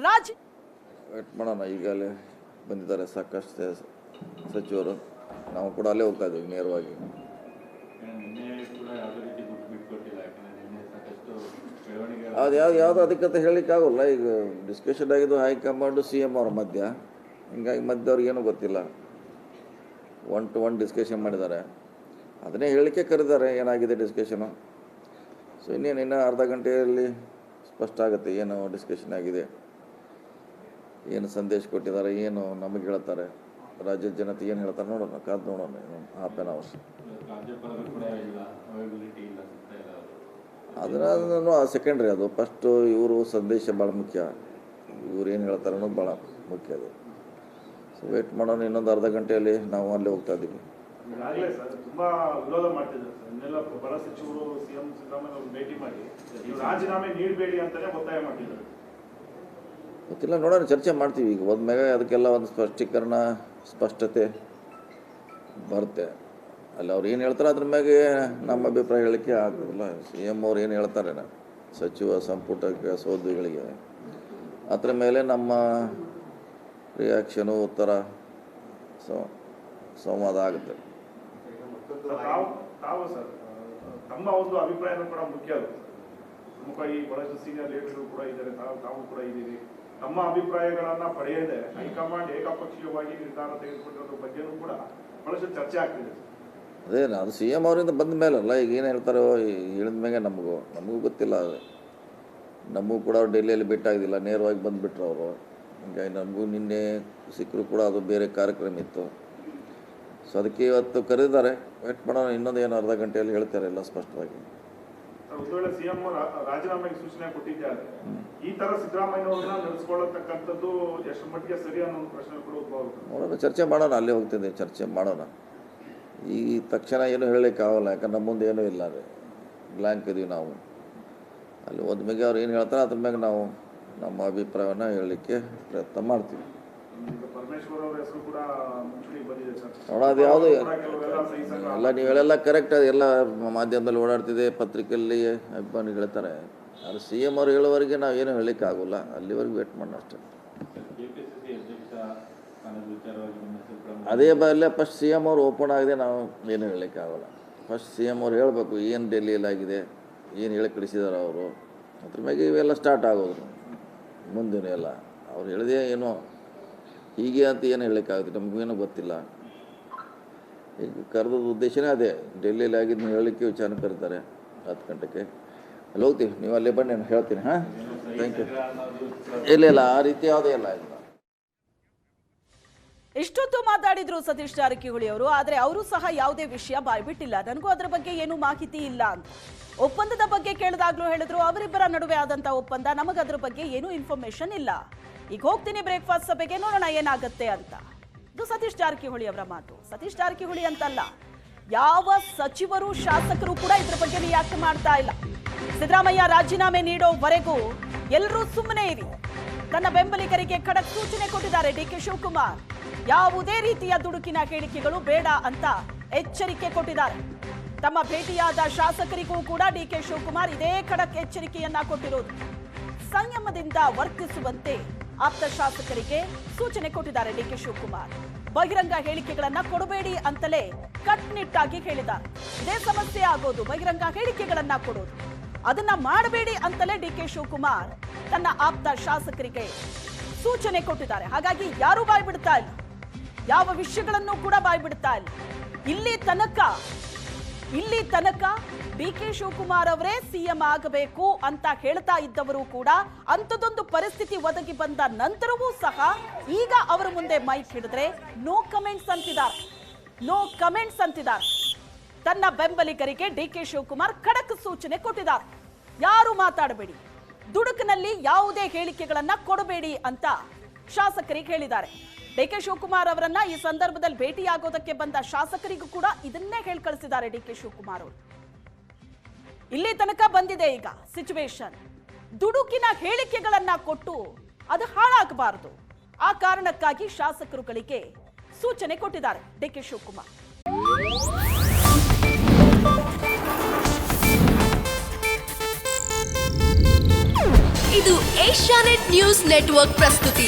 Raj wait ಮಾಡೋಣ. ಈಗಲೇ ಬಂದಿದ್ದಾರೆ ಸಾಕಷ್ಟು ಸಚಿವರು. ನಾವು ಕೂಡ ಅಲ್ಲೇ ಹೋಗ್ತಾ ಇದ್ದೀವಿ ನೇರವಾಗಿ. ಅದು ಯಾವುದು ಅದಕ್ಕಂತ ಹೇಳಲಿಕ್ಕೆ ಆಗೋಲ್ಲ. ಈಗ ಡಿಸ್ಕಷನ್ ಆಗಿದ್ದು ಹೈಕಮಾಂಡು CM ಅವ್ರ ಮಧ್ಯ. ಹಿಂಗಾಗಿ ಮಧ್ಯ ಅವ್ರಿಗೆ ಏನೂ ಗೊತ್ತಿಲ್ಲ. 1-to-1 ಡಿಸ್ಕಷನ್ ಮಾಡಿದ್ದಾರೆ. ಅದನ್ನೇ ಹೇಳಲಿಕ್ಕೆ ಕರೆದಿದ್ದಾರೆ ಏನಾಗಿದೆ ಡಿಸ್ಕಷನು. ಸೊ ಇನ್ನೇನು ಅರ್ಧ ಗಂಟೆಯಲ್ಲಿ ಸ್ಪಷ್ಟ ಆಗುತ್ತೆ ಏನು ಡಿಸ್ಕಷನ್ ಆಗಿದೆ, ಏನು ಸಂದೇಶ ಕೊಟ್ಟಿದ್ದಾರೆ, ಏನು ನಮಗೆ ಹೇಳ್ತಾರೆ, ರಾಜ್ಯದ ಜನತೆ ಏನು ಹೇಳ್ತಾರೆ ನೋಡೋಣ, ಕಾದು ನೋಡೋಣ. ಹಾಫ್ ಆನ್ ಅವರ್ಸ್ ಅದನ್ನು ಸೆಕೆಂಡ್ರಿ. ಅದು ಫಸ್ಟು ಇವರು ಸಂದೇಶ ಭಾಳ ಮುಖ್ಯ. ಇವ್ರು ಏನು ಹೇಳ್ತಾರೆ ಅನ್ನೋದು ಭಾಳ ಮುಖ್ಯ. ಅದು ಸೊ ವೇಟ್ ಮಾಡೋಣ. ಇನ್ನೊಂದು ಅರ್ಧ ಗಂಟೆಯಲ್ಲಿ ನಾವು ಅಲ್ಲೇ ಹೋಗ್ತಾ ಇದ್ದೀವಿ. ತುಂಬಾ ವಿರೋಧ ಮಾಡ್ತಿದ್ರು ಇನ್ನೆಲ್ಲ ಬಡ ಸಚಿವರು CM ಸಿದ್ದರಾಮಯ್ಯ ಭೇಟಿ ಮಾಡಿ ರಾಜೀನಾಮೆ ನೀಡಬೇಡಿ ಅಂತಾನೆ ಒತ್ತಾಯ ಮಾಡ್ತಿದ್ರು. ಗೊತ್ತಿಲ್ಲ, ನೋಡೋಣ, ಚರ್ಚೆ ಮಾಡ್ತೀವಿ. ಈಗ ಹೋದ್ಮೇಲೆ ಅದಕ್ಕೆಲ್ಲ ಒಂದು ಸ್ಪಷ್ಟೀಕರಣ, ಸ್ಪಷ್ಟತೆ ಬರುತ್ತೆ. ಅಲ್ಲಿ ಅವ್ರು ಏನು ಹೇಳ್ತಾರೆ ಅದ್ರ ಮ್ಯಾಗೆ ನಮ್ಮ ಅಭಿಪ್ರಾಯ ಹೇಳಲಿಕ್ಕೆ ಆಗ್ತದಿಲ್ಲ. CM ಅವ್ರು ಏನು ಹೇಳ್ತಾರೆ ಸಚಿವ ಸಂಪುಟಕ್ಕೆ ಸೋದರಿಗಳಿಗೆ ಅದ್ರ ಮೇಲೆ ನಮ್ಮ ರಿಯಾಕ್ಷನು ಉತ್ತರ ಸಂವಾದ ಆಗುತ್ತೆ. ತಾವು ಸರ್ ತಮ್ಮ ಒಂದು ಅಭಿಪ್ರಾಯನೂ ಕೂಡ ಮುಖ್ಯ. ಅದು ಪ್ರಮುಖ ಈ ಬಹಳಷ್ಟು ಸೀನಿಯರ್ ಲೀಡರ್ಗಳು ಕೂಡ ಇದ್ದಾರೆ, ತಾವು ಕೂಡ ಇದ್ದೀರಿ. ತಮ್ಮ ಅಭಿಪ್ರಾಯಗಳನ್ನ ಪಡೆಯದೆ ಹೈಕಮಾಂಡ್ ಏಕಪಕ್ಷೀಯವಾಗಿ ನಿರ್ಧಾರ ತೆಗೆದುಕೊಂಡಿರೋದ್ರ ಬಗ್ಗೆನೂ ಕೂಡ ಬಹಳಷ್ಟು ಚರ್ಚೆ ಆಗ್ತಿದೆ. ಅದೇ ಅದು CM ಅವರಿಂದ ಬಂದ ಮೇಲಲ್ಲ. ಈಗ ಏನು ಹೇಳ್ತಾರೋ ಹೇಳಿದ ಮೇಲೆ ನಮಗೂ ಗೊತ್ತಿಲ್ಲ. ಅದು ನಮಗೂ ಕೂಡ ಅವ್ರು ಡೆಲ್ಲಿಯಲ್ಲಿ ಭೇಟಿಯಾಗಿದ್ದಿಲ್ಲ, ನೇರವಾಗಿ ಬಂದುಬಿಟ್ರು ಅವರು. ಹೀಗಾಗಿ ನಮಗೂ ನಿನ್ನೆ ಸಿಕ್ಕರು ಕೂಡ ಅದು ಬೇರೆ ಕಾರ್ಯಕ್ರಮ ಇತ್ತು. ಸೊ ಅದಕ್ಕೆ ಇವತ್ತು ಕರೆದಿದ್ದಾರೆ. ವೇಟ್ ಮಾಡೋಣ. ಇನ್ನೊಂದು ಏನು ಅರ್ಧ ಗಂಟೆಯಲ್ಲಿ ಹೇಳ್ತಾರೆ ಎಲ್ಲ ಸ್ಪಷ್ಟವಾಗಿ. ಒಂದು ವೇಳೆ CM ರಾಜೀನಾಮೆಗೆ ಸೂಚನೆ ಕೊಟ್ಟಿದ್ದಾರೆ, ಈ ತರ ಸಿದ್ದರಾಮಯ್ಯವ್ರನ್ನ ನಡೆಸ್ಕೊಳ್ಳತಕ್ಕಂಥದ್ದು ಎಷ್ಟು ಮಟ್ಟಿಗೆ ಸರಿ ಅನ್ನೋ ಒಂದು ಪ್ರಶ್ನೆ ಕೂಡ ಉದ್ಭವ ಆಗುತ್ತೆ. ನೋಡೋಣ, ಚರ್ಚೆ ಮಾಡೋಣ. ಅಲ್ಲೇ ಹೋಗ್ತಿದ್ದೆ, ಚರ್ಚೆ ಮಾಡೋಣ. ಈ ತಕ್ಷಣ ಏನೂ ಹೇಳಲಿಕ್ಕೆ ಆಗೋಲ್ಲ, ಯಾಕಂದ್ರೆ ನಮ್ಮ ಮುಂದೆ ಏನೂ ಇಲ್ಲ ರೀ, ಬ್ಲ್ಯಾಂಕ್ ಇದೀವಿ ನಾವು. ಅಲ್ಲಿ ಹೋದ್ಮೇಲೆ ಅವ್ರು ಏನು ಹೇಳ್ತಾರೆ ಅದ್ರ ಮ್ಯಾಗೆ ನಾವು ನಮ್ಮ ಅಭಿಪ್ರಾಯವನ್ನು ಹೇಳಲಿಕ್ಕೆ ಪ್ರಯತ್ನ ಮಾಡ್ತೀವಿ. ಪರಮೇಶ್ವರ್ ಅವರ ಹೆಸರು ಕೂಡ ಮುಂಚೂಣಿಗೆ ಬಂದಿದೆ ಸರ್. ನೋಡೋದು ಯಾವುದು ಎಲ್ಲ ನೀವು ಹೇಳೆಲ್ಲ ಕರೆಕ್ಟ್. ಅದು ಎಲ್ಲ ಮಾಧ್ಯಮದಲ್ಲಿ ಓಡಾಡ್ತಿದೆ, ಪತ್ರಿಕೆಯಲ್ಲಿ ಅಭಿಮಾನಿಗಳು ಹೇಳ್ತಾರೆ. ಅದು CM ಅವ್ರು ಹೇಳೋವರೆಗೆ ನಾವು ಏನು ಹೇಳಲಿಕ್ಕೆ ಆಗೋಲ್ಲ. ಅಲ್ಲಿವರೆಗೆ ವೇಟ್ ಮಾಡೋಣ ಅಷ್ಟೇ. ಅದೇ ಬರಲೇ ಫಸ್ಟ್ CM ಅವ್ರು ಓಪನ್ ಆಗಿದೆ, ನಾವು ಏನು ಹೇಳಲಿಕ್ಕೆ ಆಗೋಲ್ಲ. ಫಸ್ಟ್ CM ಅವ್ರು ಹೇಳಬೇಕು ಏನು ಡೆಲ್ಲಿಯಲ್ಲಿ ಆಗಿದೆ, ಏನು ಹೇಳಿ ಕಳಿಸಿದಾರೆ ಅವರು. ಅದ್ರ ಮ್ಯಾಗೆ ಇವೆಲ್ಲ ಸ್ಟಾರ್ಟ್ ಆಗೋದು ಮುಂದಿನ ಎಲ್ಲ. ಅವ್ರು ಹೇಳಿದೆ ಏನೋ ಹೀಗೆ ಅಂತ ಏನು ಹೇಳಲಿಕ್ಕಾಗುತ್ತೆ, ನಮಗೇನೂ ಗೊತ್ತಿಲ್ಲ. ಈಗ ಕರೆದ ಉದ್ದೇಶನೇ ಅದೇ, ಡೆಲ್ಲಿಯಲ್ಲಿ ಆಗಿದ್ದು ಹೇಳಲಿಕ್ಕೆ ವಿಚಾರ ಕರೀತಾರೆ 10 ಗಂಟೆಗೆ. ಅಲ್ಲಿ ಹೋಗ್ತೀವಿ, ನೀವು ಅಲ್ಲೇ ಬನ್ನಿ, ನಾನು ಹೇಳ್ತೀನಿ. ಹಾಂ, ಥ್ಯಾಂಕ್ ಯು. ಇಲ್ಲ ಆ ರೀತಿ ಯಾವುದೇ ಇಲ್ಲ. ಇಷ್ಟೊತ್ತು ಮಾತಾಡಿದ್ರು ಸತೀಶ್ ಜಾರಕಿಹೊಳಿ ಅವರು. ಆದ್ರೆ ಅವರು ಸಹ ಯಾವುದೇ ವಿಷಯ ಬಾಯ್ಬಿಟ್ಟಿಲ್ಲ. ನನಗೂ ಅದರ ಬಗ್ಗೆ ಏನು ಮಾಹಿತಿ ಇಲ್ಲ ಅಂತ. ಒಪ್ಪಂದದ ಬಗ್ಗೆ ಕೇಳಿದಾಗ್ಲೂ ಹೇಳಿದ್ರು ಅವರಿಬ್ಬರ ನಡುವೆ ಆದಂತ ಒಪ್ಪಂದ, ನಮಗದ್ರ ಬಗ್ಗೆ ಏನೂ ಇನ್ಫಾರ್ಮೇಶನ್ ಇಲ್ಲ. ಈಗ ಹೋಗ್ತೀನಿ ಬ್ರೇಕ್ಫಾಸ್ಟ್ ಸಭೆಗೆ, ನೋಡೋಣ ಏನಾಗುತ್ತೆ ಅಂತ. ಇದು ಸತೀಶ್ ಜಾರಕಿಹೊಳಿ ಅವರ ಮಾತು. ಸತೀಶ್ ಜಾರಕಿಹೊಳಿ ಅಂತಲ್ಲ, ಯಾವ ಸಚಿವರು ಶಾಸಕರು ಕೂಡ ಇದ್ರ ಬಗ್ಗೆ ರಿಯಾಕ್ಟ್ ಮಾಡ್ತಾ ಇಲ್ಲ. ಸಿದ್ದರಾಮಯ್ಯ ರಾಜೀನಾಮೆ ನೀಡೋವರೆಗೂ ಎಲ್ಲರೂ ಸುಮ್ಮನೆ ಇರಿ. ತನ್ನ ಬೆಂಬಲಿಗರಿಗೆ ಖಡಕ್ ಸೂಚನೆ ಕೊಟ್ಟಿದ್ದಾರೆ DK ಶಿವಕುಮಾರ್. ಯಾವುದೇ ರೀತಿಯ ದುಡುಕಿನ ಹೇಳಿಕೆಗಳು ಬೇಡ ಅಂತ ಎಚ್ಚರಿಕೆ ಕೊಟ್ಟಿದ್ದಾರೆ. ತಮ್ಮ ಭೇಟಿಯಾದ ಶಾಸಕರಿಗೂ ಕೂಡ DK ಶಿವಕುಮಾರ್ ಇದೇ ಖಡಕ್ ಎಚ್ಚರಿಕೆಯನ್ನ ಕೊಟ್ಟಿರೋದು. ಸಂಯಮದಿಂದ ವರ್ತಿಸುವಂತೆ ಆಪ್ತ ಶಾಸಕರಿಗೆ ಸೂಚನೆ ಕೊಟ್ಟಿದ್ದಾರೆ DK ಶಿವಕುಮಾರ್. ಬಹಿರಂಗ ಹೇಳಿಕೆಗಳನ್ನ ಕೊಡಬೇಡಿ ಅಂತಲೇ ಕಟ್ನಿಟ್ಟಾಗಿ ಹೇಳಿದ್ದಾರೆ. ಇದೇ ಸಮಸ್ಯೆ ಆಗೋದು, ಬಹಿರಂಗ ಹೇಳಿಕೆಗಳನ್ನ ಕೊಡೋದು. ಅದನ್ನ ಮಾಡಬೇಡಿ ಅಂತಲೇ DK ಶಿವಕುಮಾರ್ ತನ್ನ ಆಪ್ತ ಶಾಸಕರಿಗೆ ಸೂಚನೆ ಕೊಟ್ಟಿದ್ದಾರೆ. ಹಾಗಾಗಿ ಯಾರು ಬಾಯ್ ಬಿಡ್ತಾ ಇಲ್ಲ, ಯಾವ ವಿಷಯಗಳನ್ನು ಕೂಡ ಬಾಯ್ ಬಿಡ್ತಾ ಇಲ್ಲ. ಇಲ್ಲಿ ತನಕ DK ಶಿವಕುಮಾರ್ ಅವರೇ CM ಆಗಬೇಕು ಅಂತ ಹೇಳ್ತಾ ಇದ್ದವರು ಕೂಡ ಅಂಥದೊಂದು ಪರಿಸ್ಥಿತಿ ಒದಗಿ ಬಂದ ನಂತರವೂ ಸಹ ಈಗ ಅವರ ಮುಂದೆ ಮೈಕ್ ಹಿಡಿದ್ರೆ ನೋ ಕಮೆಂಟ್ಸ್ ಅಂತಿದ್ದಾರೆ. ತನ್ನ ಬೆಂಬಲಿಗರಿಗೆ DK ಶಿವಕುಮಾರ್ ಖಡಕ್ ಸೂಚನೆ ಕೊಟ್ಟಿದ್ದಾರೆ. ಯಾರು ಮಾತಾಡಬೇಡಿ, ದುಡುಕಿನಲ್ಲಿ ಯಾವುದೇ ಹೇಳಿಕೆಗಳನ್ನ ಕೊಡಬೇಡಿ ಅಂತ ಶಾಸಕರಿಗೆ ಹೇಳಿದ್ದಾರೆ. DK ಶಿವಕುಮಾರ್ ಅವರನ್ನ ಈ ಸಂದರ್ಭದಲ್ಲಿ ಭೇಟಿಯಾಗೋದಕ್ಕೆ ಬಂದ ಶಾಸಕರಿಗೂ ಕೂಡ ಇದನ್ನೇ ಹೇಳಿ ಕಳಿಸಿದ್ದಾರೆ DK ಶಿವಕುಮಾರ್ ಅವರು. ಇಲ್ಲಿ ತನಕ ಬಂದಿದೆ ಈಗ ಸಿಚುವೇಶನ್. ದುಡುಕಿನ ಹೇಳಿಕೆಗಳನ್ನ ಕೊಟ್ಟು ಅದು ಹಾಳಾಗಬಾರದು. ಆ ಕಾರಣಕ್ಕಾಗಿ ಶಾಸಕರುಗಳಿಗೆ ಸೂಚನೆ ಕೊಟ್ಟಿದ್ದಾರೆ DK ಶಿವಕುಮಾರ್. ಇದು ಏಷ್ಯಾನೆಟ್ ನ್ಯೂಸ್ ನೆಟ್ವರ್ಕ್ ಪ್ರಸ್ತುತಿ.